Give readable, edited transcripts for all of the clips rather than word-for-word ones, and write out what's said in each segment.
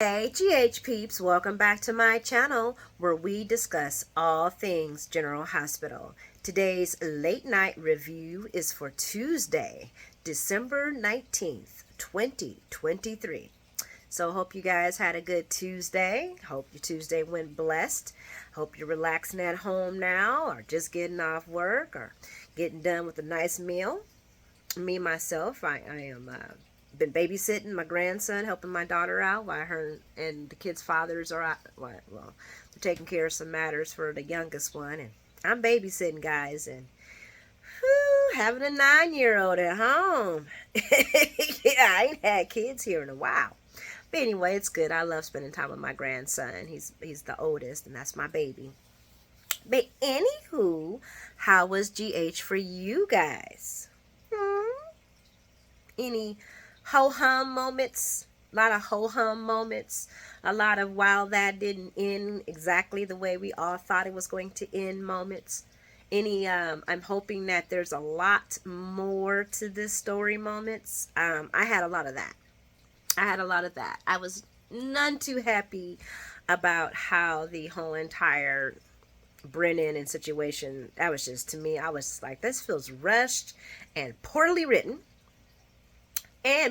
Hey GH peeps, welcome back to my channel where we discuss all things General Hospital. Today's late night review is for Tuesday, December 19th, 2023. So hope you guys had a good Tuesday. Hope your Tuesday went blessed. Hope you're relaxing at home now or just getting off work or getting done with a nice meal. Me myself, I am been babysitting my grandson, helping my daughter out while her and the kids' fathers are out. Well, they're taking care of some matters for the youngest one, and I'm babysitting, guys, and having a 9-year-old at home. Yeah, I ain't had kids here in a while. But anyway, it's good. I love spending time with my grandson. He's the oldest, and that's my baby. But anywho, how was GH for you guys? Any ho-hum moments? A lot of ho-hum moments. A lot of wow, that didn't end exactly the way we all thought it was going to end moments. I'm hoping that there's a lot more to this story moments. I had a lot of that. I was none too happy about how the whole entire Brennan and situation, that was just, to me, I was like, this feels rushed and poorly written.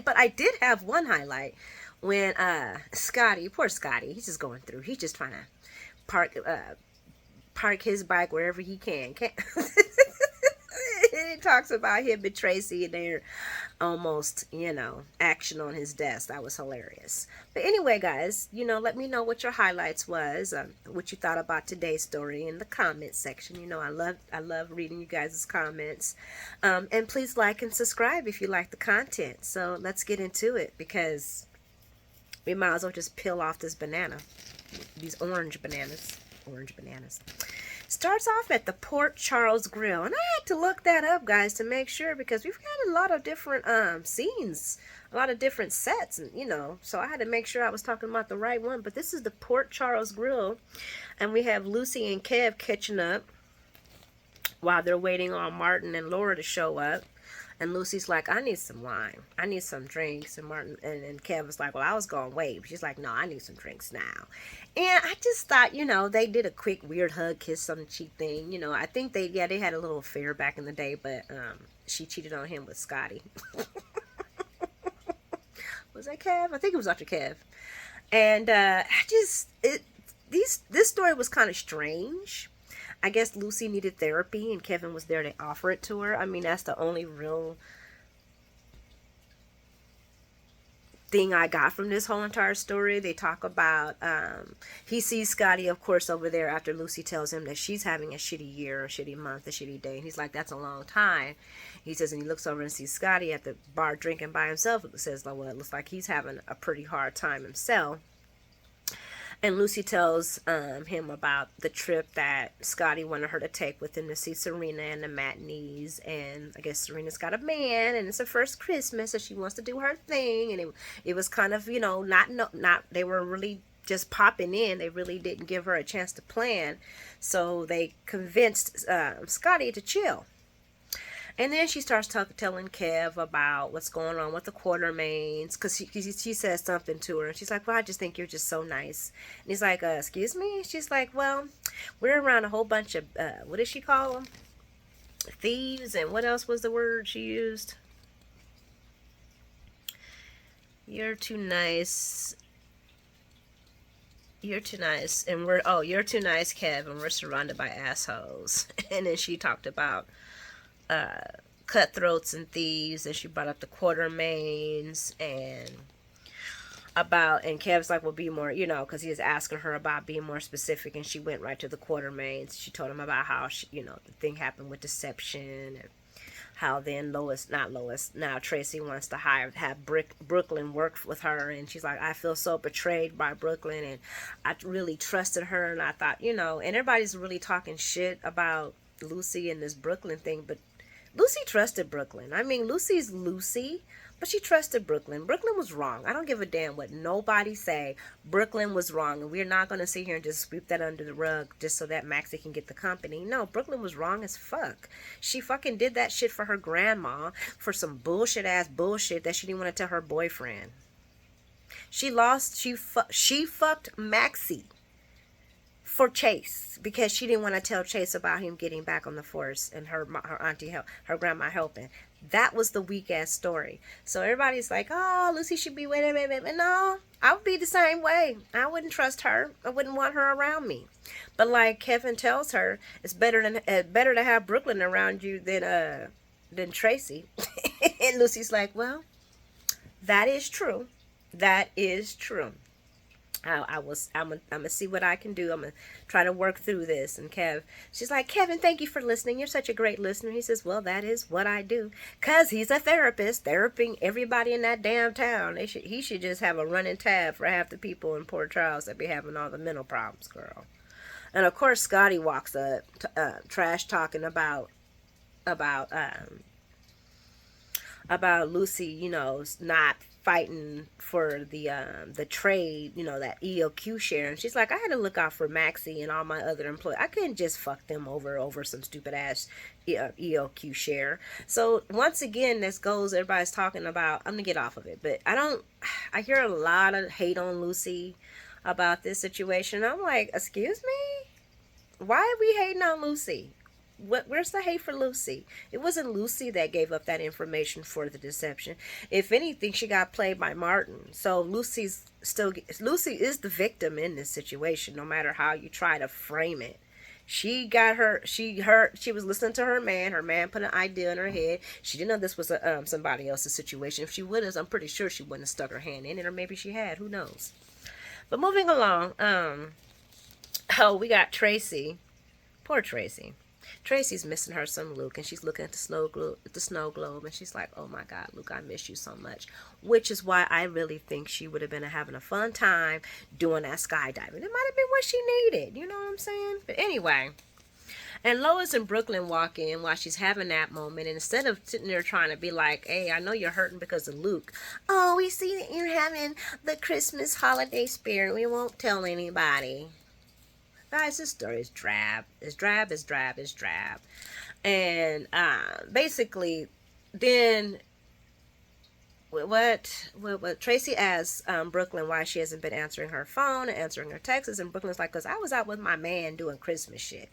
But I did have one highlight when Scotty, poor Scotty, he's just going through. He's just trying to park his bike wherever he can. It talks about him and Tracy and their almost, action on his desk. That was hilarious. But anyway, guys, let me know what your highlights was, what you thought about today's story in the comments section. I love reading you guys' comments. And please like and subscribe if you like the content. So let's get into it, because we might as well just peel off this banana. These orange bananas. Starts off at the Port Charles Grill, and I had to look that up, guys, to make sure, because we've got a lot of different scenes, a lot of different sets, and so I had to make sure I was talking about the right one. But this is the Port Charles Grill, and we have Lucy and Kev catching up while they're waiting on Martin and Laura to show up. And Lucy's like, I need some wine. I need some drinks. And Martin and Kev was like, well, I was going to wait. But she's like, no, I need some drinks now. And I just thought, they did a quick weird hug, kiss on the cheek thing. I think they had a little affair back in the day, but she cheated on him with Scotty. Was that Kev? I think it was Dr. Kev. And this story was kind of strange. I guess Lucy needed therapy and Kevin was there to offer it to her. I mean, that's the only real thing I got from this whole entire story. They talk about, he sees Scotty, of course, over there after Lucy tells him that she's having a shitty year, a shitty month, a shitty day. And he's like, that's a long time. He says, and he looks over and sees Scotty at the bar drinking by himself. It says, well, it looks like he's having a pretty hard time himself. And Lucy tells him about the trip that Scotty wanted her to take with him to see Serena and the matinees. And I guess Serena's got a man, and it's her first Christmas, so she wants to do her thing. And it was kind of, not they were really just popping in. They really didn't give her a chance to plan. So they convinced Scotty to chill. And then she starts telling Kev about what's going on with the Quartermaines, because she says something to her. And she's like, well, I just think you're just so nice. And he's like, excuse me? She's like, well, we're around a whole bunch of, what did she call them? Thieves, and what else was the word she used? You're too nice. You're too nice. And you're too nice, Kev, and we're surrounded by assholes. And then she talked about cutthroats and thieves, and she brought up the Quartermaines and Kev's like, well, be more, because he was asking her about being more specific, and she went right to the Quartermaines. She told him about how the thing happened with deception, and how then now Tracy wants to have Brooklyn work with her, and she's like, I feel so betrayed by Brooklyn, and I really trusted her, and I thought, and everybody's really talking shit about Lucy and this Brooklyn thing, but Lucy trusted Brooklyn. I mean, Lucy's Lucy, but she trusted Brooklyn. Brooklyn was wrong. I don't give a damn what nobody say. Brooklyn was wrong, and we're not going to sit here and just sweep that under the rug just so that Maxie can get the company. No, Brooklyn was wrong as fuck. She fucking did that shit for her grandma for some bullshit that she didn't want to tell her boyfriend. She fucked Maxie for Chase because she didn't want to tell Chase about him getting back on the force and her auntie her grandma helping. That was the weak ass story. So everybody's like, "Oh, Lucy should be with him." No, I would be the same way. I wouldn't trust her. I wouldn't want her around me. But like Kevin tells her, it's better to have Brooklyn around you than Tracy. And Lucy's like, "Well, that is true. That is true. I'm gonna see what I can do. I'm gonna try to work through this." And she's like, "Kevin, thank you for listening. You're such a great listener." He says, "Well, that is what I do, cause he's a therapist, theraping everybody in that damn town. He should just have a running tab for half the people in Port Charles that be having all the mental problems, girl." And of course, Scotty walks up, trash talking about Lucy, not fighting for the trade, that EOQ share. And she's like, "I had to look out for Maxie and all my other employees. I couldn't just fuck them over some stupid ass EOQ share." So once again, this goes, everybody's talking about, I'm gonna get off of it, but I hear a lot of hate on Lucy about this situation. I'm like, excuse me? Why are we hating on Lucy? Where's the hate for Lucy? It wasn't Lucy that gave up that information for the deception. If anything, she got played by Martin. So Lucy is the victim in this situation, no matter how you try to frame it. She was listening to her man. Her man put an idea in her head. She didn't know this was somebody else's situation. If she would have, I'm pretty sure she wouldn't have stuck her hand in it, or maybe she had. Who knows? But moving along, we got Tracy. Poor Tracy. Tracy's missing her son Luke, and she's looking at the snow globe, and she's like, "Oh my God, Luke, I miss you so much." Which is why I really think she would have been having a fun time doing that skydiving. It might have been what she needed, you know what I'm saying? But anyway, and Lois and Brooklyn walk in while she's having that moment, and instead of sitting there trying to be like, "Hey, I know you're hurting because of Luke. Oh, we see that you're having the Christmas holiday spirit. We won't tell anybody." Guys, this story is drab. It's drab, it's drab, it's drab. And basically, then what Tracy asks Brooklyn why she hasn't been answering her phone and answering her texts, and Brooklyn's like, "Because I was out with my man doing Christmas shit."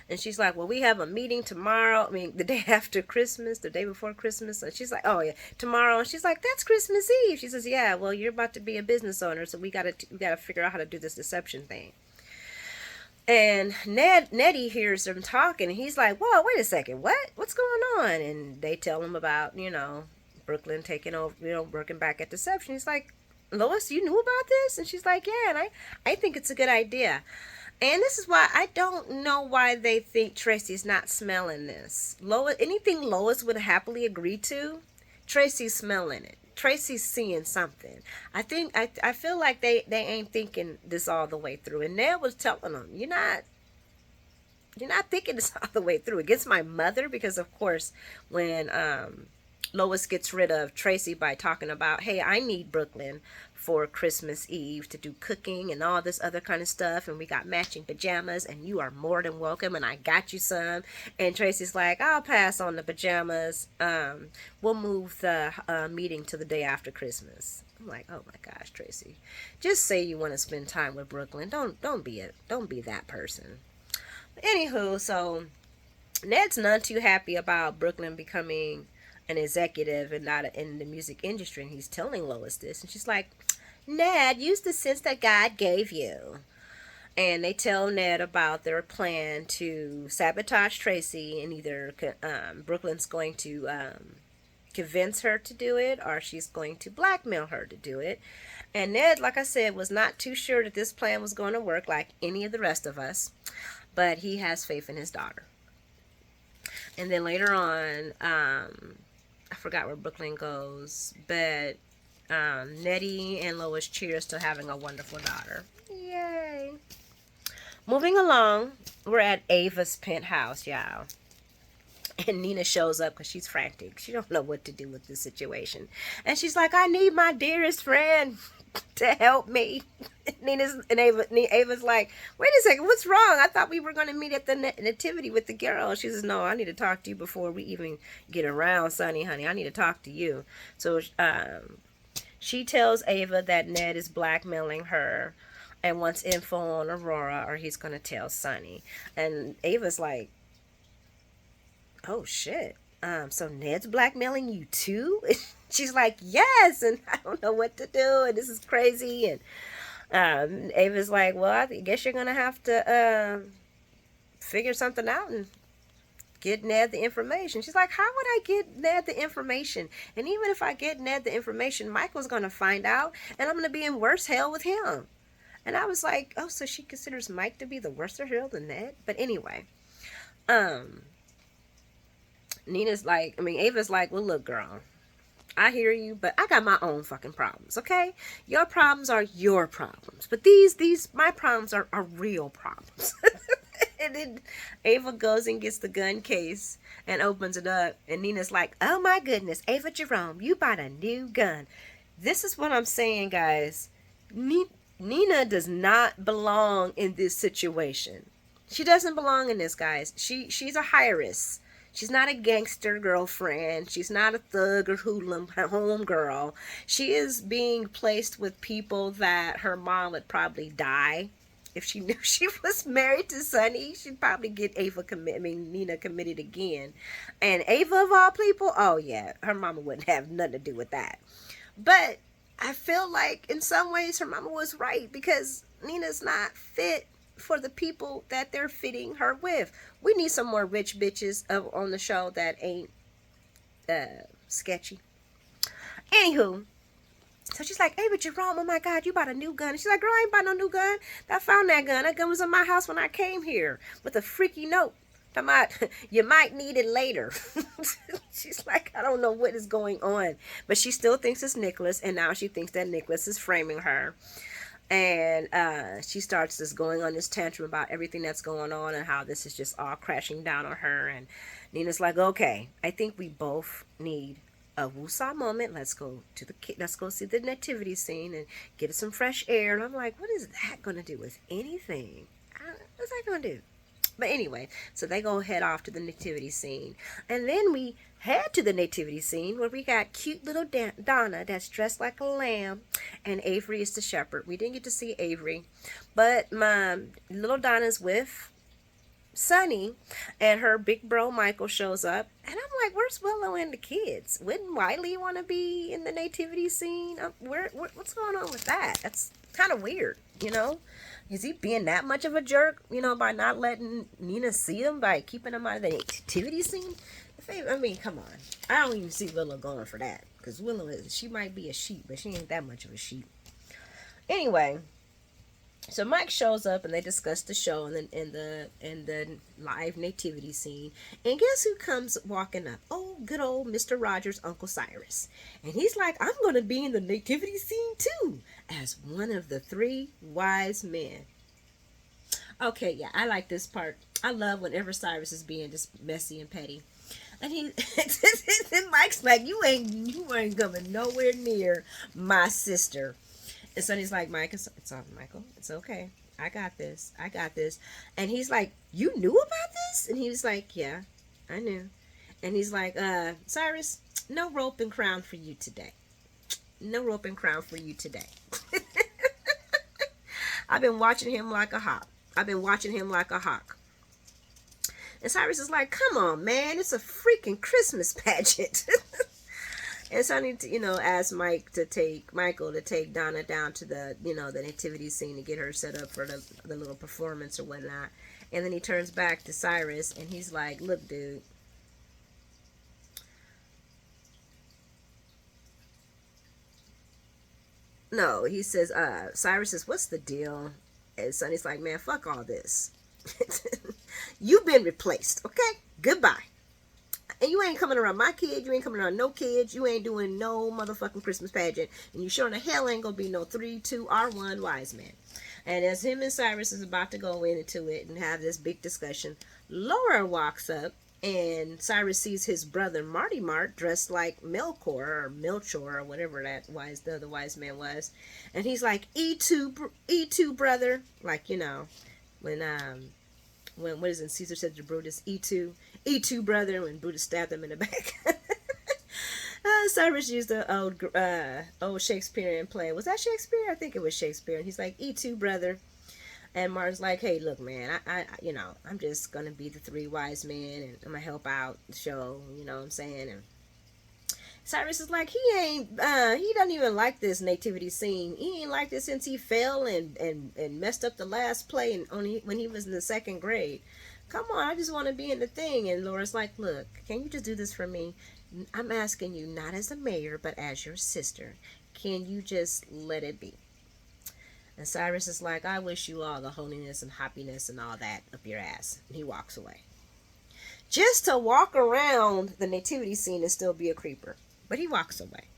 And she's like, "Well, we have a meeting tomorrow. I mean, the day after Christmas, the day before Christmas." And she's like, "Oh yeah, tomorrow." And she's like, "That's Christmas Eve." She says, "Yeah, well, you're about to be a business owner, so we gotta figure out how to do this deception thing." And Nettie hears them talking, and he's like, "Whoa, wait a second, what's going on?" And they tell him about, Brooklyn taking over, working back at deception. He's like, "Lois, you knew about this?" And she's like, "Yeah, and I think it's a good idea." And this is why I don't know why they think Tracy's not smelling this. Anything Lois would happily agree to, Tracy's smelling it. Tracy's seeing something. I feel like they ain't thinking this all the way through. And Ned was telling them, you're not thinking this all the way through. Against my mother, because of course when Lois gets rid of Tracy by talking about, "Hey, I need Brooklyn for Christmas Eve to do cooking and all this other kind of stuff, and we got matching pajamas, and you are more than welcome, and I got you some." And Tracy's like, "I'll pass on the pajamas. We'll move the meeting to the day after Christmas." I'm like, "Oh my gosh, Tracy, just say you want to spend time with Brooklyn. Don't be that person." Anywho, so Ned's not too happy about Brooklyn becoming an executive and not in the music industry, and he's telling Lois this, and she's like, "Ned, use the sense that God gave you." And they tell Ned about their plan to sabotage Tracy, and either Brooklyn's going to convince her to do it, or she's going to blackmail her to do it. And Ned, like I said, was not too sure that this plan was going to work like any of the rest of us, but he has faith in his daughter. And then later on, I forgot where Brooklyn goes, but Nettie and Lois cheers to having a wonderful daughter. Yay. Moving along, we're at Ava's penthouse, y'all. And Nina shows up because she's frantic. She don't know what to do with this situation. And she's like, "I need my dearest friend to help me." Ava's like, "Wait a second, what's wrong? I thought we were going to meet at the nativity with the girl." She says, "No, I need to talk to you before we even get around, Sonny, honey. I need to talk to you." So She tells Ava that Ned is blackmailing her and wants info on Aurora, or he's going to tell Sonny. And Ava's like, oh shit. So Ned's blackmailing you too? She's like, yes, and I don't know what to do, and this is crazy. And Ava's like, well, I guess you're gonna have to figure something out and get Ned the information. She's like, how would I get Ned the information? And even if I get Ned the information, Michael's gonna find out, and I'm gonna be in worse hell with him. And I was like, oh, so she considers Mike to be the worse hell than Ned? But anyway, Ava's like, well, look, girl, I hear you, but I got my own fucking problems, okay? Your problems are your problems, but my problems are real problems. And then Ava goes and gets the gun case and opens it up, and Nina's like, oh my goodness, Ava Jerome, you bought a new gun. This is what I'm saying, guys. Nina does not belong in this situation. She doesn't belong in this, guys. She's a heiress. She's not a gangster girlfriend. She's not a thug or hoodlum home girl. She is being placed with people that her mom would probably die. If she knew she was married to Sonny, she'd probably get Nina committed again. And Ava of all people, oh yeah, her mama wouldn't have nothing to do with that. But I feel like in some ways her mama was right, because Nina's not fit for the people that they're fitting her with. We need some more rich bitches on the show that ain't sketchy. Anywho, so she's like, Ava Jerome, oh my God, you bought a new gun. And she's like, girl, I ain't bought no new gun. I found that gun. That gun was in my house when I came here with a freaky note. You might need it later. She's like, I don't know what is going on. But she still thinks it's Nicholas, and now she thinks that Nicholas is framing her. And she starts just going on this tantrum about everything that's going on and how this is just all crashing down on her. And Nina's like, okay, I think we both need a woosah moment. Let's go see the nativity scene and get some fresh air. And I'm like, what is that going to do with anything? What's that going to do? But anyway, so they go head off to the nativity scene. And then we head to the nativity scene where we got cute little Donna that's dressed like a lamb. And Avery is the shepherd. We didn't get to see Avery. But my little Donna's with Sonny, and her big bro Michael shows up. And I'm like, where's Willow and the kids? Wouldn't Wiley want to be in the nativity scene? What's going on with that? That's kind of weird, you know? Is he being that much of a jerk, you know, by not letting Nina see him, by keeping him out of the nativity scene? I mean, come on. I don't even see Willow going for that, because Willow she might be a sheep, but she ain't that much of a sheep. Anyway, so Mike shows up and they discuss the show and the live nativity scene. And guess who comes walking up? Oh, good old Mr. Rogers' Uncle Cyrus. And he's like, I'm going to be in the nativity scene too, as one of the 3 wise men. Okay, yeah, I like this part. I love whenever Cyrus is being just messy and petty. And and Mike's like, you ain't coming nowhere near my sister. And Sonny's like, Mike, it's all Michael. It's okay. I got this. And he's like, you knew about this? And he was like, yeah, I knew. And he's like, Cyrus, no rope and crown for you today. No rope and crown for you today. I've been watching him like a hawk. And Cyrus is like, come on, man. It's a freaking Christmas pageant. And so I need to, ask Michael to take Donna down to the, the nativity scene to get her set up for the little performance or whatnot. And then he turns back to Cyrus and he's like, look, dude. No, he says, Cyrus says, what's the deal? And Sonny's like, man, fuck all this. You've been replaced, okay? Goodbye. And you ain't coming around my kids. You ain't coming around no kids. You ain't doing no motherfucking Christmas pageant. And you sure in the hell ain't gonna be no 3, 2, or 1 wise man. And as him and Cyrus is about to go into it and have this big discussion, Laura walks up and Cyrus sees his brother Marty Mart dressed like Melchior or Melchor or whatever the other wise man was. And he's like, E2 brother. Like, when what is it, Caesar said to Brutus, E2 brother, when Brutus stabbed him in the back. Cyrus used the old Shakespearean play. Was that Shakespeare? I think it was Shakespeare. And he's like, "Eat too, brother." And Mark's like, "Hey, look, man, I'm just gonna be the three wise men, and I'm gonna help out the show. You know what I'm saying?" And Cyrus is like, he doesn't even like this nativity scene. He ain't liked it since he fell and messed up the last play and only when he was in the second grade. Come on, I just want to be in the thing. And Laura's like, look, can you just do this for me? I'm asking you not as a mayor, but as your sister. Can you just let it be? And Cyrus is like, I wish you all the holiness and happiness and all that up your ass. And he walks away. Just to walk around the nativity scene and still be a creeper. But he walks away.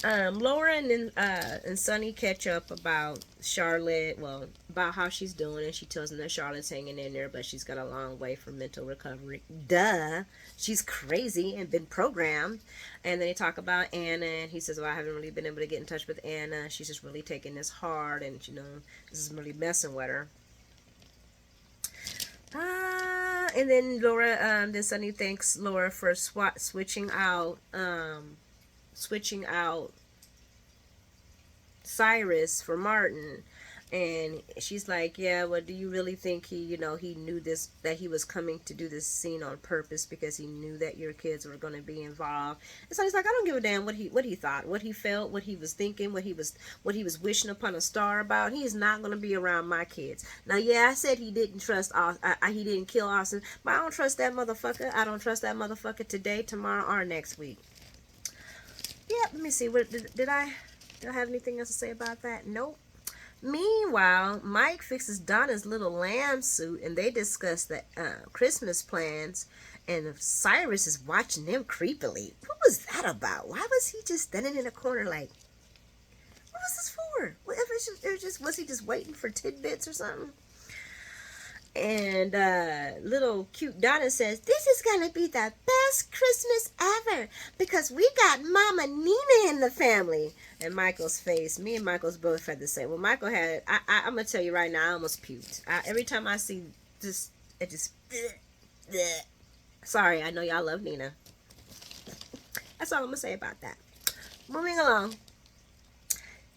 Laura and Sonny catch up about Charlotte, well, about how she's doing, and she tells them that Charlotte's hanging in there, but she's got a long way from mental recovery. Duh, she's crazy and been programmed. And then they talk about Anna, and he says, "Well, I haven't really been able to get in touch with Anna. She's just really taking this hard, and this is really messing with her." And then then Sonny thanks Laura for switching out Cyrus for Martin. And she's like, "Yeah, well, do you really think he knew that he was coming to do this scene on purpose because he knew that your kids were going to be involved?" And so he's like, "I don't give a damn what he thought, what he felt, what he was thinking, what he was wishing upon a star about. He is not going to be around my kids." Now, yeah, I said he didn't trust he didn't kill Austin, but I don't trust that motherfucker. I don't trust that motherfucker today, tomorrow, or next week. Yeah, let me see. What did I have anything else to say about that? Nope. Meanwhile, Mike fixes Donna's little lamb suit, and they discuss the Christmas plans. And Cyrus is watching them creepily. What was that about? Why was he just standing in a corner like, what was this for? Was he just waiting for tidbits or something? And little cute Donna says, "This is going to be the best Christmas ever because we got Mama Nina in the family." And Michael's face, me and Michael's both had the same. Well, Michael had, I'm going to tell you right now, I almost puked. Every time I see this, it just, bleh. Sorry, I know y'all love Nina. That's all I'm going to say about that. Moving along.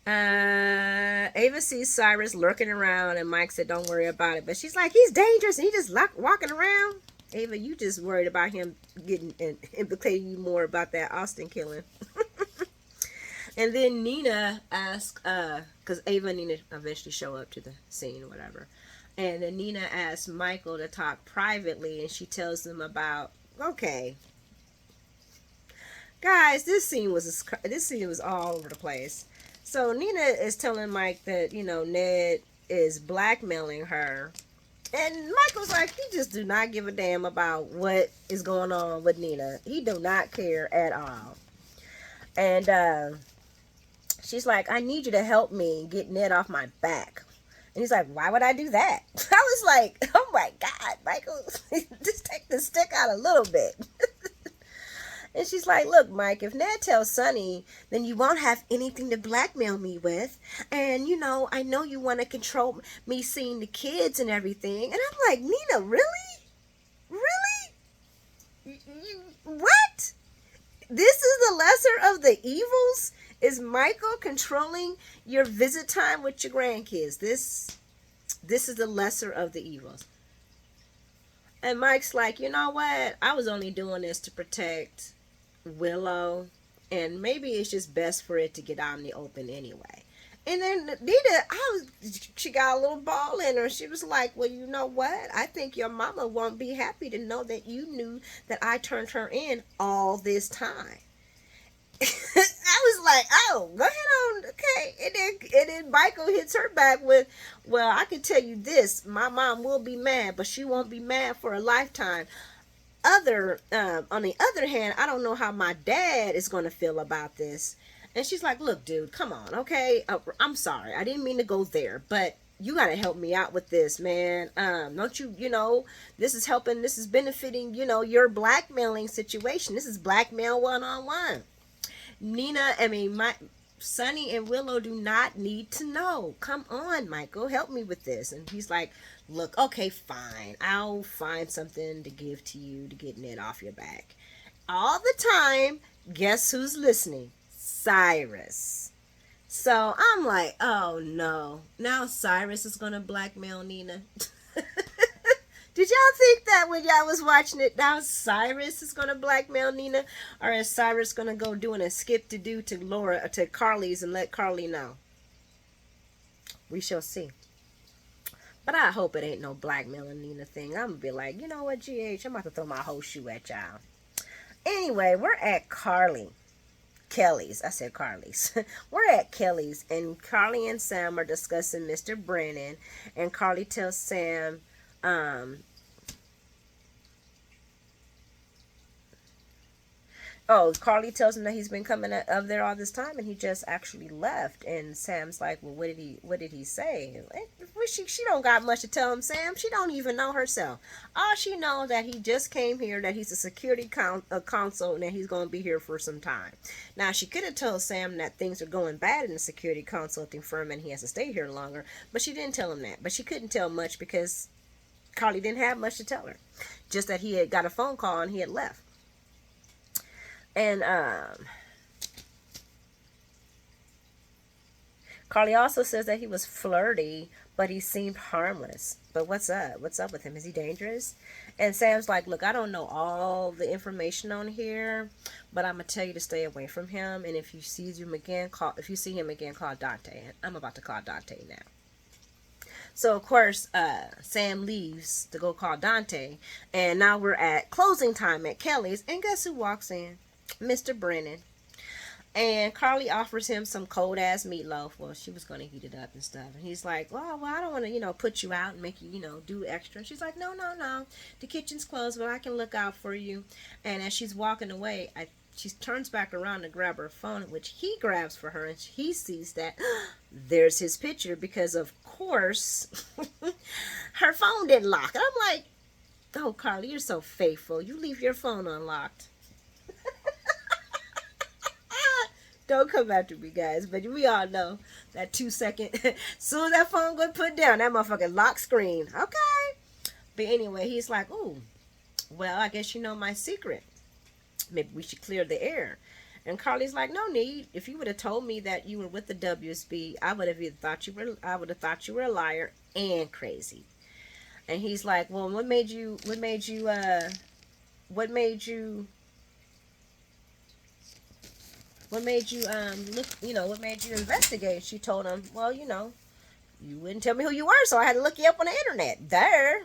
Ava sees Cyrus lurking around, and Mike said, "Don't worry about it." But she's like, "He's dangerous, and he just walking around." Ava, you just worried about him getting implicating you more about that Austin killing. And then Nina asks, because Ava and Nina eventually show up to the scene or whatever. And then Nina asks Michael to talk privately, and she tells them about, okay, guys, this scene was all over the place. So Nina is telling Mike that, Ned is blackmailing her. And Michael's like, he just do not give a damn about what is going on with Nina. He do not care at all. And she's like, "I need you to help me get Ned off my back." And he's like, "Why would I do that?" I was like, oh my God, Michael, just take the stick out a little bit. And she's like, "Look, Mike, if Ned tells Sonny, then you won't have anything to blackmail me with. And, I know you want to control me seeing the kids and everything." And I'm like, Nina, really? Really? What? This is the lesser of the evils? Is Michael controlling your visit time with your grandkids? This is the lesser of the evils. And Mike's like, "You know what? I was only doing this to protect Willow, and maybe it's just best for it to get out in the open anyway." And then Nina, she got a little ball in her. She was like, "Well, you know what? I think your mama won't be happy to know that you knew that I turned her in all this time." I was like, "Oh, go ahead on, okay." And then Michael hits her back with, "Well, I can tell you this: my mom will be mad, but she won't be mad for a lifetime. On the other hand, I don't know how my dad is going to feel about this." And she's like, "Look, dude, come on, okay? I'm sorry, I didn't mean to go there, but you got to help me out with this, man. Don't you, this is helping. This is benefiting, your blackmailing situation. This is blackmail 1-on-1. Sonny and Willow do not need to know. Come on, Michael, help me with this." And he's like, "Look, okay, fine. I'll find something to give to you to get Ned off your back. All the time, Guess who's listening? Cyrus. So I'm like, oh no. Now Cyrus is going to blackmail Nina. Did y'all think that when y'all was watching it? Now Cyrus is going to blackmail Nina? Or is Cyrus going to go doing a skip to do to Laura, to Carly's, and let Carly know? We shall see. But I hope it ain't no blackmailing Nina thing. I'm going to be like, you know what, GH? I'm about to throw my whole shoe at y'all. Anyway, we're at Kelly's. I said Carly's. We're at Kelly's, and Carly and Sam are discussing Mr. Brennan, and Carly tells Sam, Carly tells him that he's been coming up there all this time, and he just actually left. And Sam's like, well, what did he say? She don't got much to tell him, Sam. She don't even know herself. All she knows that he just came here, that he's a security console, and that he's going to be here for some time. Now, she could have told Sam that things are going bad in the security consulting firm, and he has to stay here longer, but she didn't tell him that. But she couldn't tell much because Carly didn't have much to tell her. Just that he had got a phone call and he had left. And Carly also says that he was flirty, but he seemed harmless. But what's up? What's up with him? Is he dangerous? And Sam's like, look, I don't know all the information on here, but I'm gonna tell you to stay away from him. And if you see him again, call Dante. And I'm about to call Dante now. So of course, Sam leaves to go call Dante, and now we're at closing time at Kelly's, and guess who walks in? Mr. Brennan. And Carly offers him some cold ass meatloaf. Well, she was going to heat it up and stuff. And he's like, well, I don't want to, put you out and make you, do extra. And she's like, no. The kitchen's closed, but I can look out for you. And as she's walking away, she turns back around to grab her phone, which he grabs for her. And he sees that there's his picture because, of course, her phone didn't lock. And I'm like, oh, Carly, you're so faithful. You leave your phone unlocked. Don't come after me, guys, but we all know that 2 second, soon as that phone got put down, that motherfucking lock screen. Okay. But anyway, he's like, ooh, well, I guess you know my secret. Maybe we should clear the air. And Carly's like, no need. If you would have told me that you were with the WSB, I would have thought you were a liar and crazy. And he's like, well, what made you investigate? She told him, well, you wouldn't tell me who you were, so I had to look you up on the internet. There.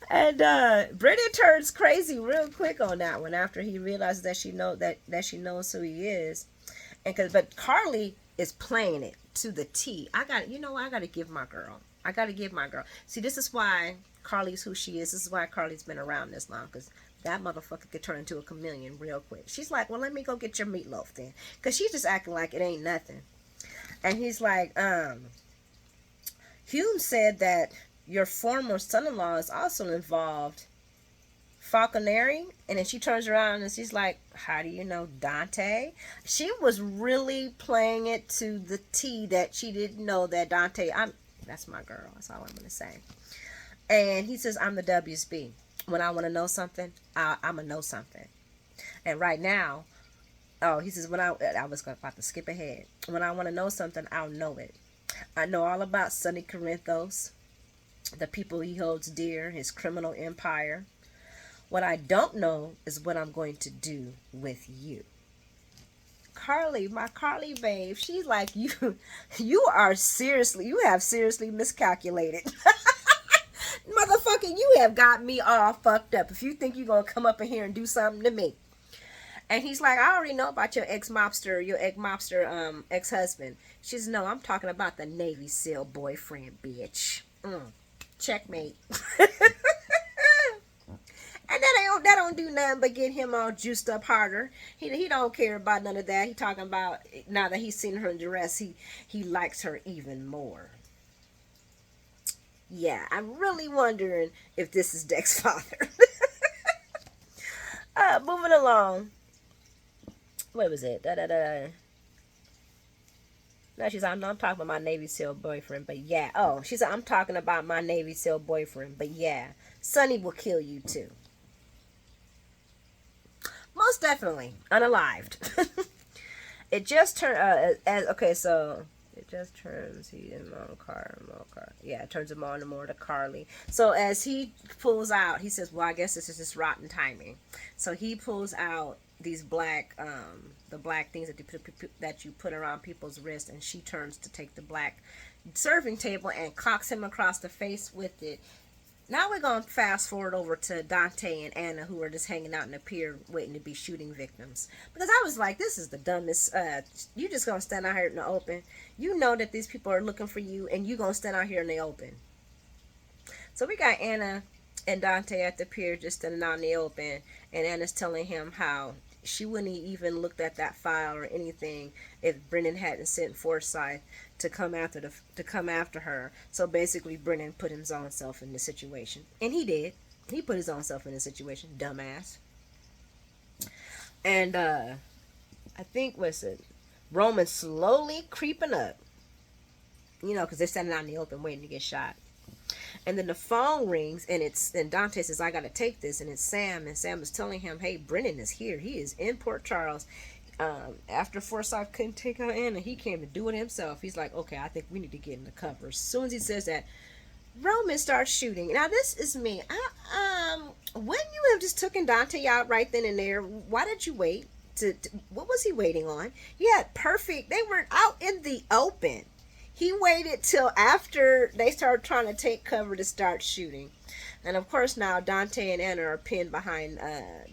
And Brennan turns crazy real quick on that one after he realizes that she knows who he is. But Carly is playing it to the T. I got to give my girl. See, this is why Carly's who she is. This is why Carly's been around this long, because that motherfucker could turn into a chameleon real quick. She's like, well, let me go get your meatloaf then. Because she's just acting like it ain't nothing. And he's like, Hume said that your former son-in-law is also involved falconering. And then she turns around and she's like, how do you know Dante? She was really playing it to the T that she didn't know that Dante, that's my girl. That's all I'm going to say. And he says, I'm the WSB. When I want to know something, I'm going to know something. And right now, he says, I was about to skip ahead. When I want to know something, I'll know it. I know all about Sonny Corinthos, the people he holds dear, his criminal empire. What I don't know is what I'm going to do with you. Carly, my Carly babe, she's like, you have seriously miscalculated. Motherfucker, you have got me all fucked up if you think you're going to come up in here and do something to me. And he's like, I already know about your ex-mobster ex-husband. She says, no, I'm talking about the Navy SEAL boyfriend, bitch. Checkmate. And that don't do nothing but get him all juiced up harder. He don't care about none of that. He talking about, now that he's seen her in dress, he likes her even more. Yeah, I'm really wondering if this is Deck's father. Moving along. What was it? No, she said, I'm talking about my Navy SEAL boyfriend, but yeah. Oh, she said, I'm talking about my Navy SEAL boyfriend, but yeah. Sonny will kill you too. most definitely unalived. It just turned okay, so it just turns he in car. Yeah, it turns him on more to Carly. So as he pulls out, he says, "Well, I guess this is just rotten timing." So he pulls out these black the black things that you put around people's wrists, and she turns to take the black serving table and cocks him across the face with it. Now we're going to fast forward over to Dante and Anna, who are just hanging out in the pier waiting to be shooting victims. Because I was like, this is the dumbest. You just going to stand out here in the open. You know that these people are looking for you, and you going to stand out here in the open. So we got Anna and Dante at the pier just standing out in the open. And Anna's telling him how she wouldn't even looked at that file or anything if Brennan hadn't sent Forsyth to come after her. So basically, Brennan put his own self in the situation, and he did. He put his own self in the situation, dumbass. And I think Roman slowly creeping up, because they're standing out in the open waiting to get shot. And then the phone rings, and Dante says, "I gotta take this," and it's Sam, and Sam is telling him, "Hey, Brennan is here. He is in Port Charles." After Forsyth couldn't take out Anna, he came to do it himself. He's like, "Okay, I think we need to get in the cover." As soon as he says that, Roman starts shooting. Now this is me. Wouldn't you have just taken Dante out right then and there? Why did you wait? What was he waiting on? Yeah, perfect. They were out in the open. He waited till after they started trying to take cover to start shooting. And of course now Dante and Anna are pinned behind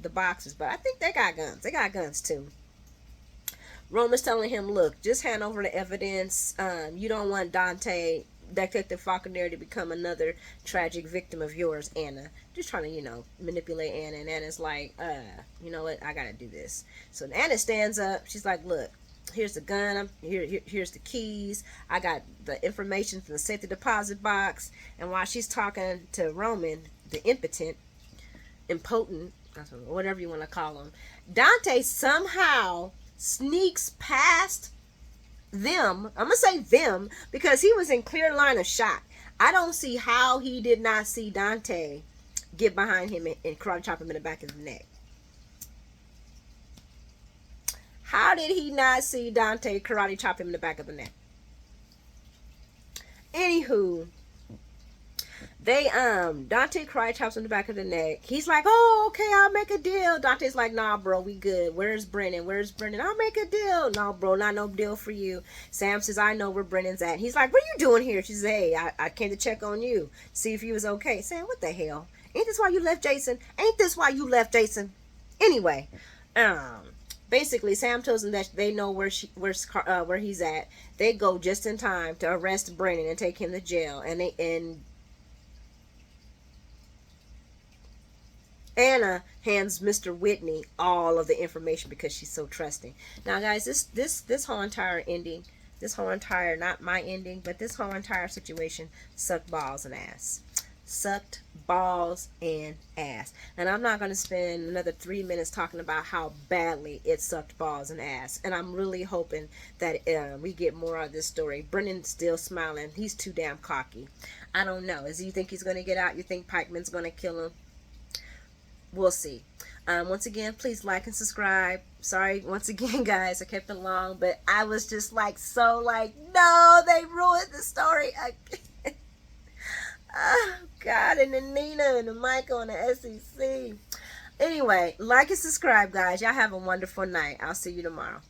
the boxes. But I think they got guns. They got guns too. Roman's telling him, "Look, just hand over the evidence. You don't want Detective Falconer, to become another tragic victim of yours, Anna." Just trying to, manipulate Anna. And Anna's like, you know what? I got to do this. So Anna stands up. She's like, "Look. Here's the gun. Here's the keys. I got the information from the safety deposit box." And while she's talking to Roman, the impotent, whatever you want to call him, Dante somehow sneaks past them. I'm gonna say them because he was in clear line of shot. I don't see how he did not see Dante get behind him and karate chop him in the back of the neck. How did he not see Dante karate chop him in the back of the neck? Anywho, Dante karate chops him in the back of the neck. He's like, "Oh, okay, I'll make a deal." Dante's like, "Nah, bro, we good. Where's Brennan? I'll make a deal." "No, bro, not no deal for you." Sam says, "I know where Brennan's at." He's like, "What are you doing here?" She says, "Hey, I came to check on you, see if you was okay." Sam, what the hell? Ain't this why you left Jason? Anyway, basically, Sam tells them that they know where he's at. They go just in time to arrest Brennan and take him to jail. And Anna hands Mr. Whitney all of the information because she's so trusting. Now, guys, this whole entire ending, not my ending, but this whole entire situation sucked balls and ass. Sucked balls and ass. And I'm not going to spend another 3 minutes talking about how badly it sucked balls and ass. And I'm really hoping that we get more of this story. Brennan's still smiling. He's too damn cocky. I don't know. You think he's going to get out? You think Pikeman's going to kill him? We'll see. Once again, please like and subscribe. Sorry, once again, guys, I kept it long, but I was just no, they ruined the story again. Oh, God, and the Nina and the Michael and the SEC. Anyway, like and subscribe, guys. Y'all have a wonderful night. I'll see you tomorrow.